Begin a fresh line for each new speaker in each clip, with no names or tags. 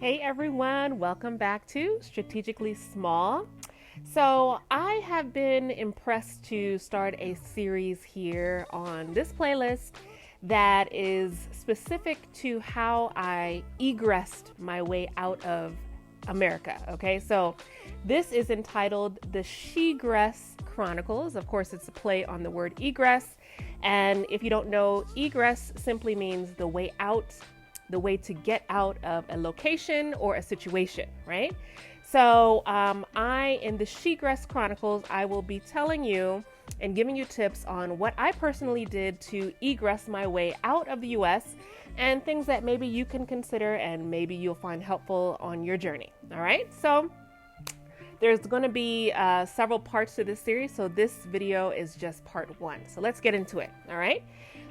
Hey everyone, welcome back to Strategically Small. So, I have been impressed to start a series here on this playlist that is specific to how I egressed my way out of America. Okay, so this is entitled the SHEgress Chronicles. Of course, it's a play on the word egress. And if you don't know, egress simply means the way out, the way to get out of a location or a situation, right? So in the SHEgress Chronicles, I will be telling you and giving you tips on what I personally did to egress my way out of the US and things that maybe you can consider and maybe you'll find helpful on your journey. All right, so there's going to be several parts to this series, so this video is just part one. So let's get into it, all right?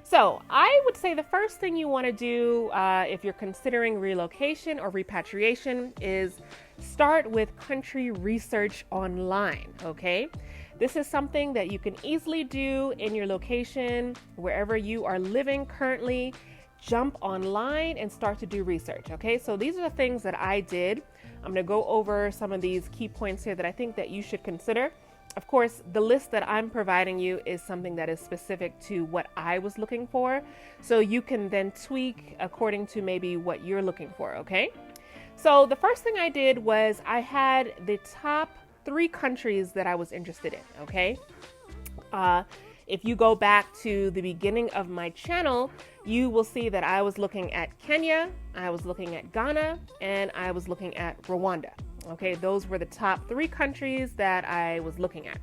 So I would say the first thing you want to do if you're considering relocation or repatriation is start with country research online, okay? This is something that you can easily do in your location, wherever you are living currently. Jump online and start to do research, okay? So these are the things that I did. I'm going to go over some of these key points here that I think that you should consider. Of course, the list that I'm providing you is something that is specific to what I was looking for. So you can then tweak according to maybe what you're looking for, okay? So the first thing I did was I had the top 3 countries that I was interested in, okay? If you go back to the beginning of my channel, you will see that I was looking at Kenya, I was looking at Ghana, and I was looking at Rwanda. Okay, those were the top 3 countries that I was looking at.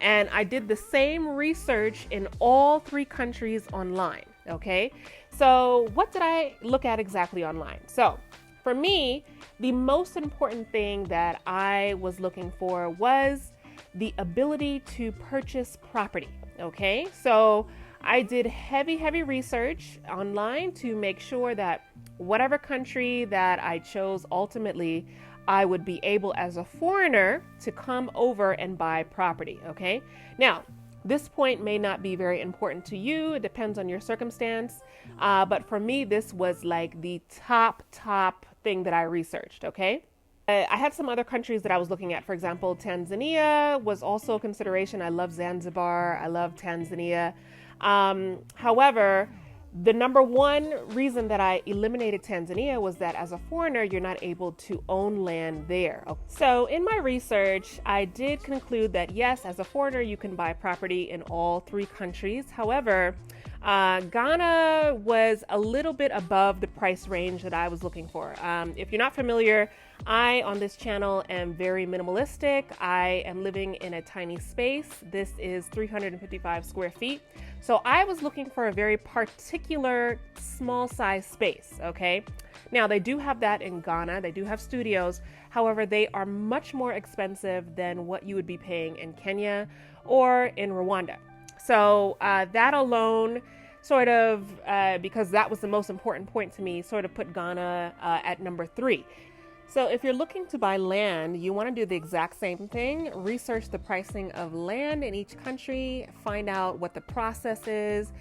And I did the same research in all 3 countries online, okay? So what did I look at exactly online? So for me, the most important thing that I was looking for was the ability to purchase property, okay? So I did heavy research online to make sure that whatever country that I chose ultimately, I would be able as a foreigner to come over and buy property, okay? Now, this point may not be very important to you. It depends on your circumstance. But for me, this was like the top thing that I researched, okay? I had some other countries that I was looking at. For example, Tanzania was also a consideration. I love Zanzibar. I love Tanzania. However, the number one reason that I eliminated Tanzania was that as a foreigner, you're not able to own land there. So in my research, I did conclude that yes, as a foreigner, you can buy property in all 3 countries. However, Ghana was a little bit above the price range that I was looking for. If you're not familiar, I, on this channel, am very minimalistic. I am living in a tiny space. This is 355 square feet. So I was looking for a very particular small size space, okay? Now, they do have that in Ghana. They do have studios. However, they are much more expensive than what you would be paying in Kenya or in Rwanda. So that alone sort of, because that was the most important point to me, sort of put Ghana at number 3. So if you're looking to buy land, you want to do the exact same thing. Research the pricing of land in each country, find out what the process is.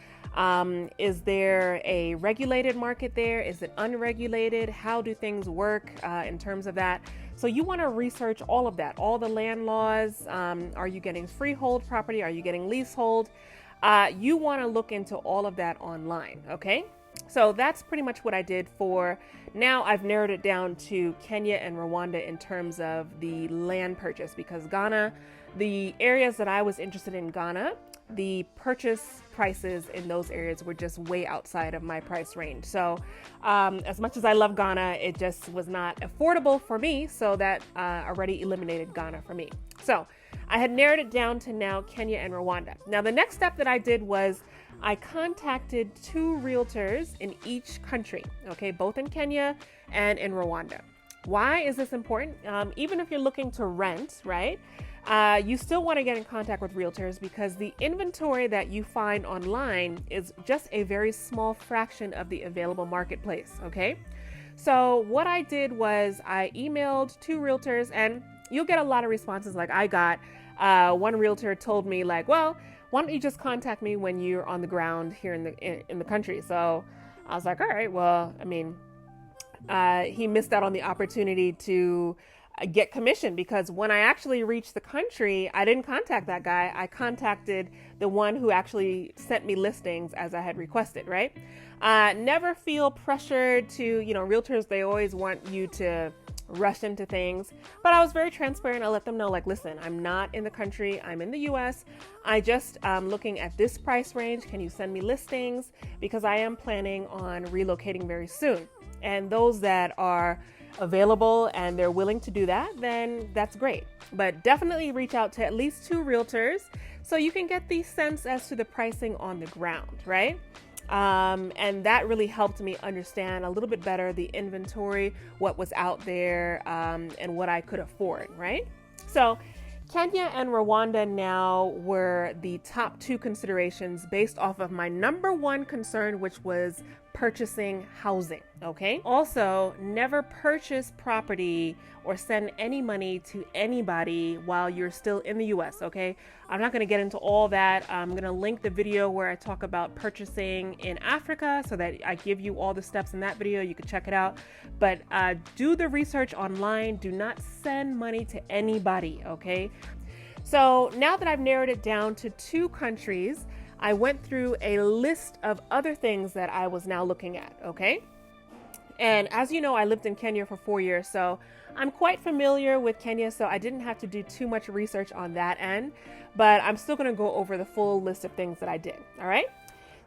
Is there a regulated market there? Is it unregulated? How do things work in terms of that? So you want to research all of that, all the land laws. Are you getting freehold property? Are you getting leasehold? You want to look into all of that online, okay? So that's pretty much what I did for now. I've narrowed it down to Kenya and Rwanda in terms of the land purchase, because Ghana, the areas that I was interested in Ghana, the purchase prices in those areas were just way outside of my price range. So as much as I love Ghana, it just was not affordable for me. So that already eliminated Ghana for me. So I had narrowed it down to now Kenya and Rwanda. Now the next step that I did was I contacted 2 realtors in each country, okay, both in Kenya and in Rwanda. Why is this important? Even if you're looking to rent, right, you still want to get in contact with realtors, because the inventory that you find online is just a very small fraction of the available marketplace, okay? So what I did was I emailed 2 realtors, and you'll get a lot of responses. Like I got one realtor told me like, well, why don't you just contact me when you're on the ground here in the country? So I was like, all right, well, I mean, he missed out on the opportunity to get commission, because when I actually reached the country, I didn't contact that guy. I contacted the one who actually sent me listings as I had requested, right? Never feel pressured to, realtors, they always want you to rush into things. But I was very transparent. I let them know, like, listen, I'm not in the country. I'm in the US. I just looking at this price range. Can you send me listings? Because I am planning on relocating very soon. And those that are available and they're willing to do that, then that's great. But definitely reach out to at least 2 realtors so you can get the sense as to the pricing on the ground, right? And that really helped me understand a little bit better the inventory, what was out there, and what I could afford, right? So Kenya and Rwanda now were the top 2 considerations based off of my number 1 concern, which was purchasing housing, okay? Also, never purchase property or send any money to anybody while you're still in the US, okay? I'm not gonna get into all that. I'm gonna link the video where I talk about purchasing in Africa so that I give you all the steps in that video. You can check it out. But do the research online. Do not send money to anybody, okay? So now that I've narrowed it down to 2 countries, I went through a list of other things that I was now looking at, okay? And as you know, I lived in Kenya for 4 years, so I'm quite familiar with Kenya, so I didn't have to do too much research on that end, but I'm still gonna go over the full list of things that I did, all right?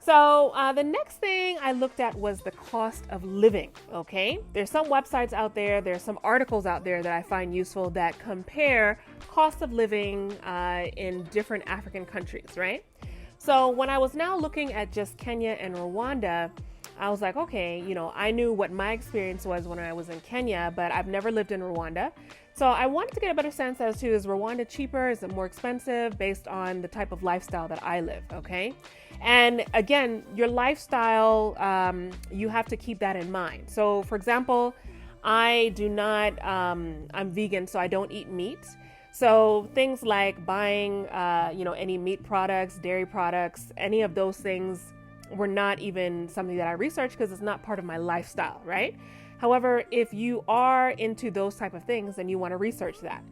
So the next thing I looked at was the cost of living, okay? There's some websites out there, there's some articles out there that I find useful that compare cost of living in different African countries, right? So when I was now looking at just Kenya and Rwanda, I was like, okay, I knew what my experience was when I was in Kenya, but I've never lived in Rwanda. So I wanted to get a better sense as to, is Rwanda cheaper? Is it more expensive based on the type of lifestyle that I live, okay? And again, your lifestyle, you have to keep that in mind. So for example, I do not, I'm vegan, so I don't eat meat. So things like buying, any meat products, dairy products, any of those things were not even something that I researched because it's not part of my lifestyle, right? However, if you are into those type of things, then you want to research that.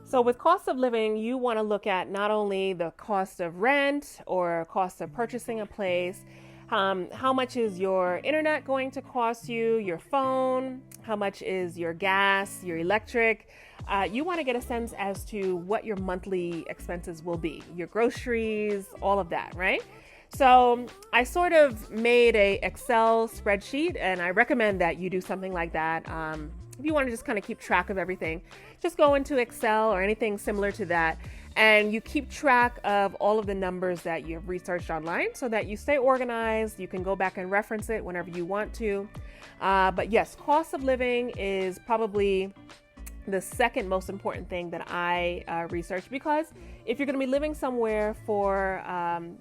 So with cost of living, you want to look at not only the cost of rent or cost of purchasing a place, how much is your internet going to cost you, your phone, how much is your gas, your electric. You want to get a sense as to what your monthly expenses will be, your groceries, all of that, right? So I sort of made a Excel spreadsheet, and I recommend that you do something like that. If you want to just kind of keep track of everything, just go into Excel or anything similar to that, and you keep track of all of the numbers that you've researched online so that you stay organized. You can go back and reference it whenever you want to. But yes, cost of living is probably the second most important thing that I researched, because if you're going to be living somewhere for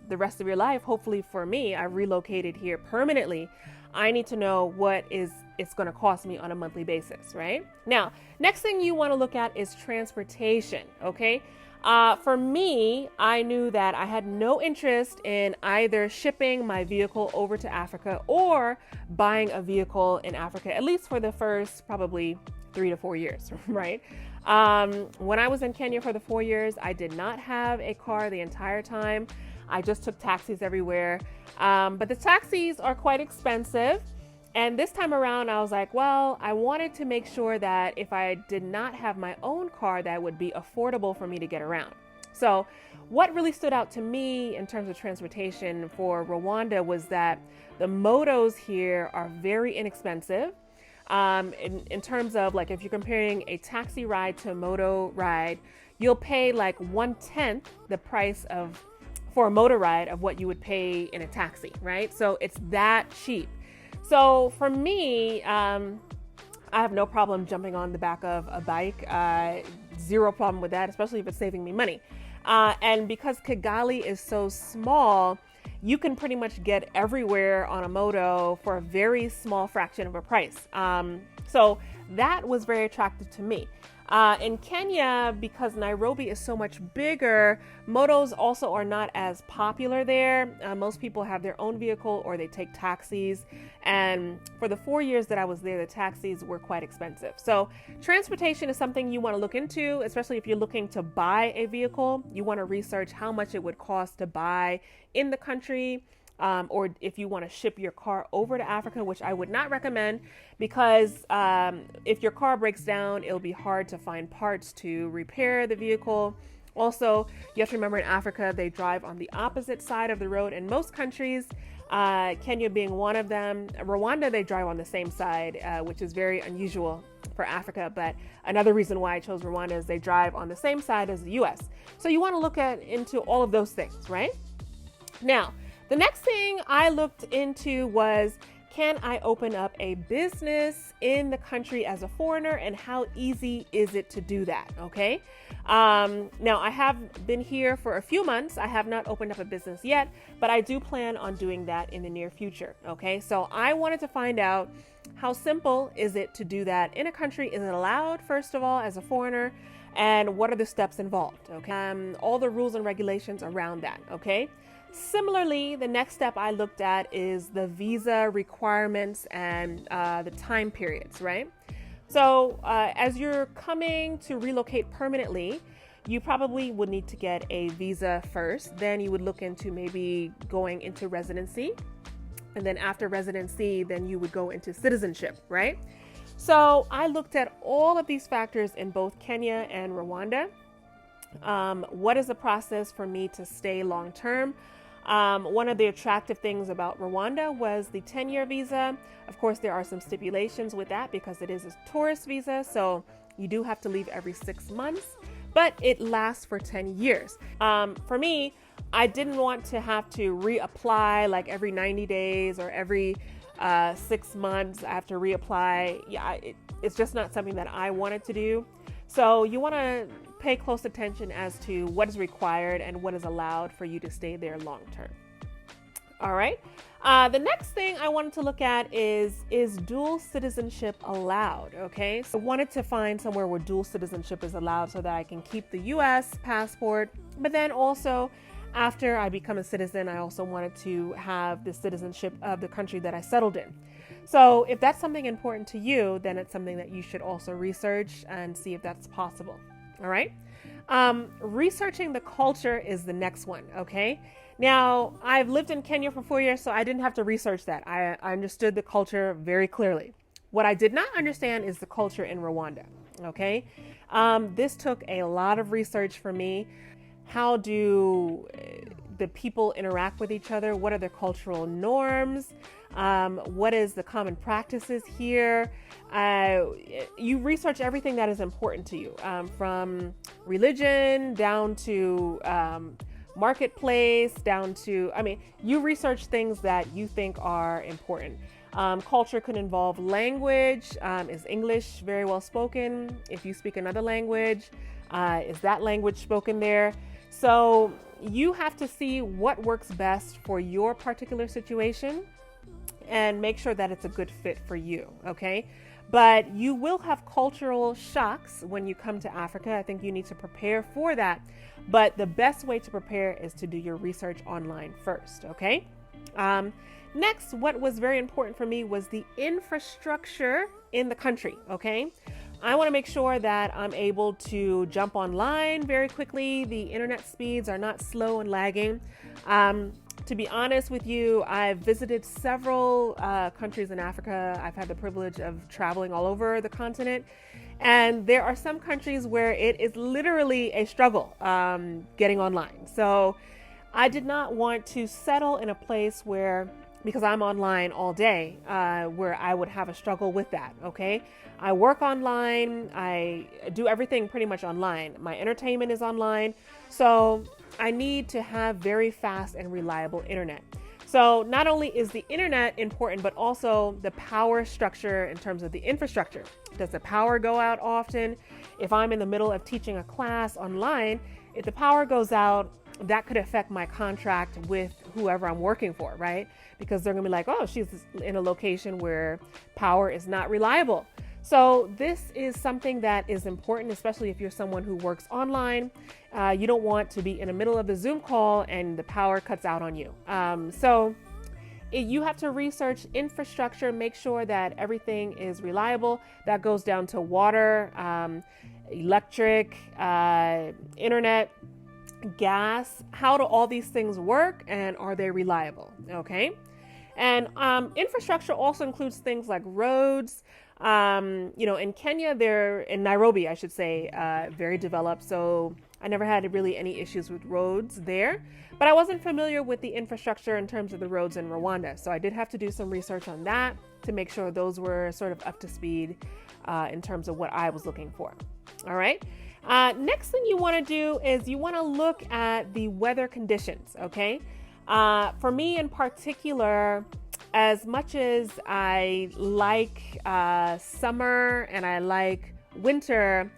the rest of your life, hopefully for me, I relocated here permanently, I need to know what it's going to cost me on a monthly basis, right? Now, next thing you want to look at is transportation, okay? For me, I knew that I had no interest in either shipping my vehicle over to Africa or buying a vehicle in Africa, at least for the first probably 3 to 4 years, right? When I was in Kenya for the 4 years, I did not have a car the entire time. I just took taxis everywhere. But the taxis are quite expensive. And this time around, I was like, well, I wanted to make sure that if I did not have my own car, that would be affordable for me to get around. So what really stood out to me in terms of transportation for Rwanda was that the motos here are very inexpensive. In terms of, like, if you're comparing a taxi ride to a moto ride, you'll pay like 1/10 the price for a motor ride of what you would pay in a taxi, right? So it's that cheap. So for me, I have no problem jumping on the back of a bike. Zero problem with that, especially if it's saving me money. And because Kigali is so small, you can pretty much get everywhere on a moto for a very small fraction of a price. So that was very attractive to me. In Kenya, because Nairobi is so much bigger, motos also are not as popular there. Most people have their own vehicle or they take taxis. And for the 4 years that I was there, the taxis were quite expensive. So transportation is something you want to look into, especially if you're looking to buy a vehicle. You want to research how much it would cost to buy in the country. Or if you want to ship your car over to Africa, which I would not recommend, because if your car breaks down, it'll be hard to find parts to repair the vehicle. Also, you have to remember in Africa, they drive on the opposite side of the road in most countries, Kenya being one of them. Rwanda, they drive on the same side, which is very unusual for Africa. But another reason why I chose Rwanda is they drive on the same side as the US. So you want to look into all of those things, right? Now, the next thing I looked into was, can I open up a business in the country as a foreigner, and how easy is it to do that? Okay. Now I have been here for a few months. I have not opened up a business yet, but I do plan on doing that in the near future. Okay. So I wanted to find out, how simple is it to do that in a country? Is it allowed, first of all, as a foreigner? And what are the steps involved? Okay. All the rules and regulations around that. Okay. Similarly, the next step I looked at is the visa requirements and the time periods, right? So as you're coming to relocate permanently, you probably would need to get a visa first. Then you would look into maybe going into residency. And then after residency, then you would go into citizenship, right? So I looked at all of these factors in both Kenya and Rwanda. What is the process for me to stay long term? One of the attractive things about Rwanda was the 10-year visa. Of course, there are some stipulations with that because it is a tourist visa. So you do have to leave every 6 months, but it lasts for 10 years. For me, I didn't want to have to reapply like every 90 days or every 6 months. I have to reapply. Yeah, it's just not something that I wanted to do. So you want to pay close attention as to what is required and what is allowed for you to stay there long term. All right. The next thing I wanted to look at is dual citizenship allowed? Okay. So I wanted to find somewhere where dual citizenship is allowed so that I can keep the US passport, but then also after I become a citizen, I also wanted to have the citizenship of the country that I settled in. So if that's something important to you, then it's something that you should also research and see if that's possible. All right. Researching the culture is the next one. Okay. Now, I've lived in Kenya for 4 years, so I didn't have to research that. I understood the culture very clearly. What I did not understand is the culture in Rwanda. Okay. This took a lot of research for me. How do the people interact with each other? What are their cultural norms? What is the common practices here? You research everything that is important to you, from religion down to marketplace, down to, you research things that you think are important. Culture could involve language. Is English very well spoken? If you speak another language, is that language spoken there? So you have to see what works best for your particular situation and make sure that it's a good fit for you, okay? But you will have cultural shocks when you come to Africa. I think you need to prepare for that. But the best way to prepare is to do your research online first, okay? Next, what was very important for me was the infrastructure in the country, okay? I want to make sure that I'm able to jump online very quickly. The internet speeds are not slow and lagging. To be honest with you, I've visited several countries in Africa. I've had the privilege of traveling all over the continent. And there are some countries where it is literally a struggle getting online. So I did not want to settle in a place where, because I'm online all day, where I would have a struggle with that, okay? I work online. I do everything pretty much online. My entertainment is online. So I need to have very fast and reliable internet. So not only is the internet important, but also the power structure in terms of the infrastructure. Does the power go out often? If I'm in the middle of teaching a class online, if the power goes out, that could affect my contract with whoever I'm working for, right? Because they're gonna be like, oh, she's in a location where power is not reliable. So this is something that is important, especially if you're someone who works online. You don't want to be in the middle of the Zoom call and the power cuts out on you. You have to research infrastructure, make sure that everything is reliable. That goes down to water, electric, internet, gas. How do all these things work and are they reliable? Okay. And infrastructure also includes things like roads. In Kenya, they're in Nairobi, I should say, very developed. So I never had really any issues with roads there, but I wasn't familiar with the infrastructure in terms of the roads in Rwanda. So I did have to do some research on that to make sure those were sort of up to speed in terms of what I was looking for. All right. Next thing you want to do is you want to look at the weather conditions. Okay. For me in particular, as much as I like summer and I like winter,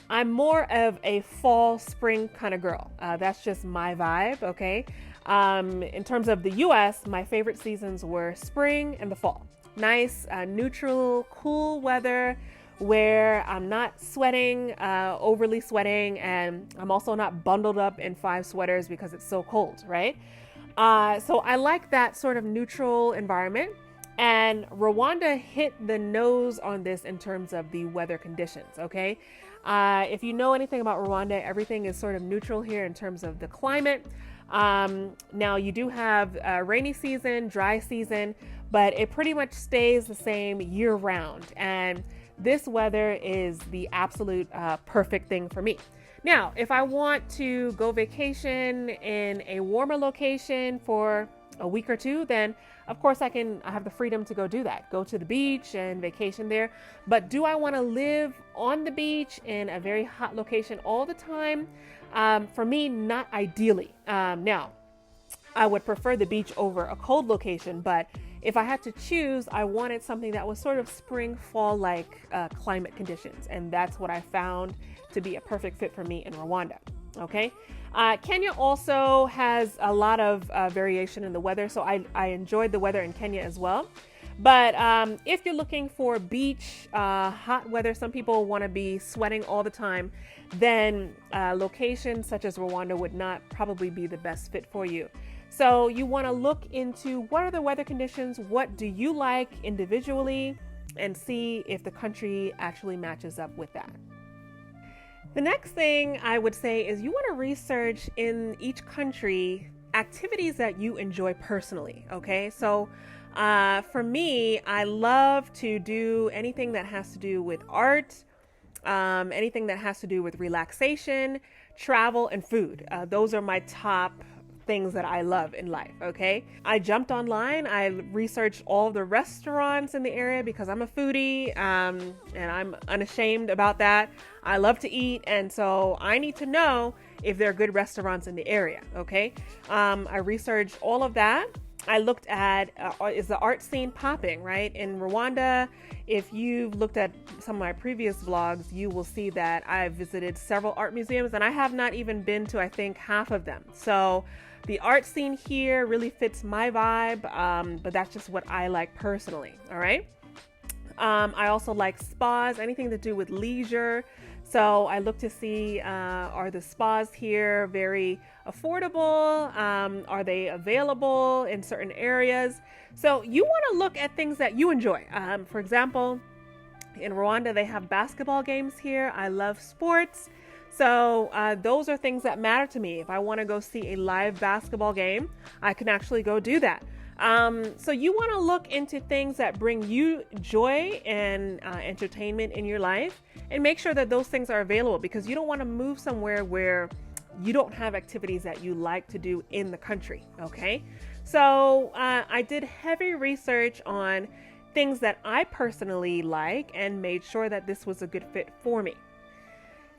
I'm more of a fall, spring kind of girl. That's just my vibe, okay? In terms of the US, my favorite seasons were spring and the fall. Nice, neutral, cool weather where I'm not sweating, overly sweating, and I'm also not bundled up in 5 sweaters because it's so cold, right? So I like that sort of neutral environment, and Rwanda hit the nose on this in terms of the weather conditions, okay? If you know anything about Rwanda, everything is sort of neutral here in terms of the climate. Now you do have rainy season, dry season, but it pretty much stays the same year round. And this weather is the absolute perfect thing for me. Now, if I want to go vacation in a warmer location for a week or two, then of course I have the freedom to go do that, go to the beach and vacation there. But do I want to live on the beach in a very hot location all the time? For me, not ideally. Now, I would prefer the beach over a cold location, but if I had to choose, I wanted something that was sort of spring, fall-like climate conditions. And that's what I found to be a perfect fit for me in Rwanda. Okay. Kenya also has a lot of variation in the weather. So I enjoyed the weather in Kenya as well. But if you're looking for beach, hot weather, some people want to be sweating all the time, then locations such as Rwanda would not probably be the best fit for you. So you want to look into what are the weather conditions, what do you like individually, and see if the country actually matches up with that. The next thing I would say is you want to research in each country activities that you enjoy personally, okay? So for me, I love to do anything that has to do with art, anything that has to do with relaxation, travel, and food. Those are my top things that I love in life, okay? I jumped online, I researched all the restaurants in the area because I'm a foodie, and I'm unashamed about that. I love to eat, and so I need to know if there are good restaurants in the area, okay? I researched all of that. I looked at, is the art scene popping, right? In Rwanda, if you've looked at some of my previous vlogs, you will see that I've visited several art museums, and I have not even been to, I think, half of them. So the art scene here really fits my vibe, but that's just what I like personally, all right? I also like spas, anything to do with leisure. So I look to see, are the spas here very affordable? Are they available in certain areas? So you want to look at things that you enjoy. For example, in Rwanda, they have basketball games here. I love sports. So those are things that matter to me. If I want to go see a live basketball game, I can actually go do that. So you want to look into things that bring you joy and entertainment in your life, and make sure that those things are available, because you don't want to move somewhere where you don't have activities that you like to do in the country. Okay. So I did heavy research on things that I personally like and made sure that this was a good fit for me.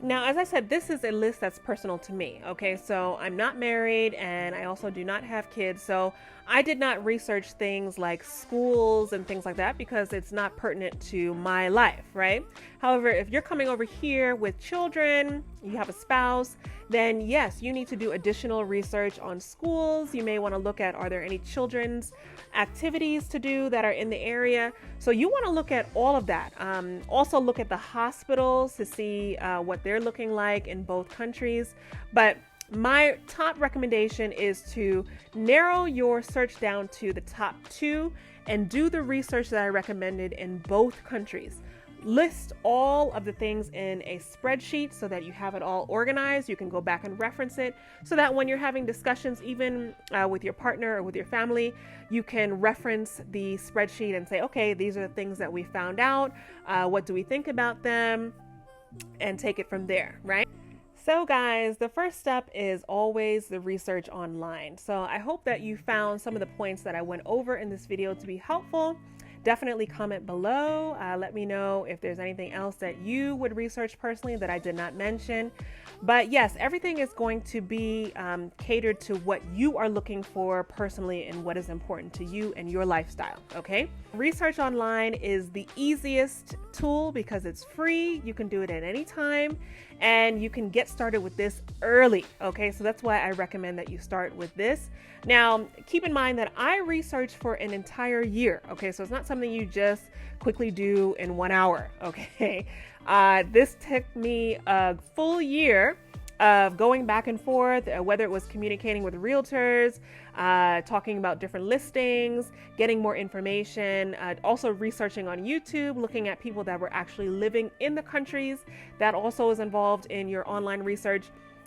Now, as I said, this is a list that's personal to me. Okay, so I'm not married and I also do not have kids. So I did not research things like schools and things like that because it's not pertinent to my life, right? However, if you're coming over here with children, you have a spouse, then yes, you need to do additional research on schools. You may want to look at, are there any children's activities to do that are in the area? So you want to look at all of that. Also look at the hospitals to see what they're looking like in both countries. But my top recommendation is to narrow your search down to the top 2 and do the research that I recommended in both countries. List all of the things in a spreadsheet so that you have it all organized. You can go back and reference it so that when you're having discussions, even with your partner or with your family, you can reference the spreadsheet and say, okay, these are the things that we found out. What do we think about them? And take it from there, right? So guys, the first step is always the research online. So I hope that you found some of the points that I went over in this video to be helpful. Definitely comment below. Let me know if there's anything else that you would research personally that I did not mention. But yes, everything is going to be catered to what you are looking for personally and what is important to you and your lifestyle, okay? Research online is the easiest tool because it's free. You can do it at any time and you can get started with this early, okay? So that's why I recommend that you start with this. Now, keep in mind that I researched for an entire year, okay? So it's not something you just quickly do in 1 hour, okay? This took me a full year of going back and forth, whether it was communicating with realtors, talking about different listings, getting more information, also researching on YouTube, looking at people that were actually living in the countries. That also is involved in your online research.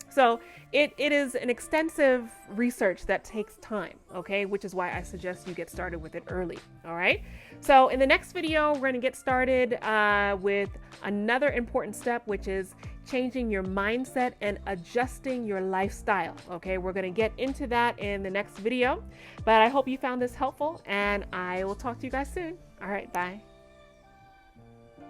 So it is an extensive research that takes time, okay? Which is why I suggest you get started with it early, all right? So in the next video, we're gonna get started with another important step, which is changing your mindset and adjusting your lifestyle, okay? We're gonna get into that in the next video, but I hope you found this helpful and I will talk to you guys soon. All right, bye.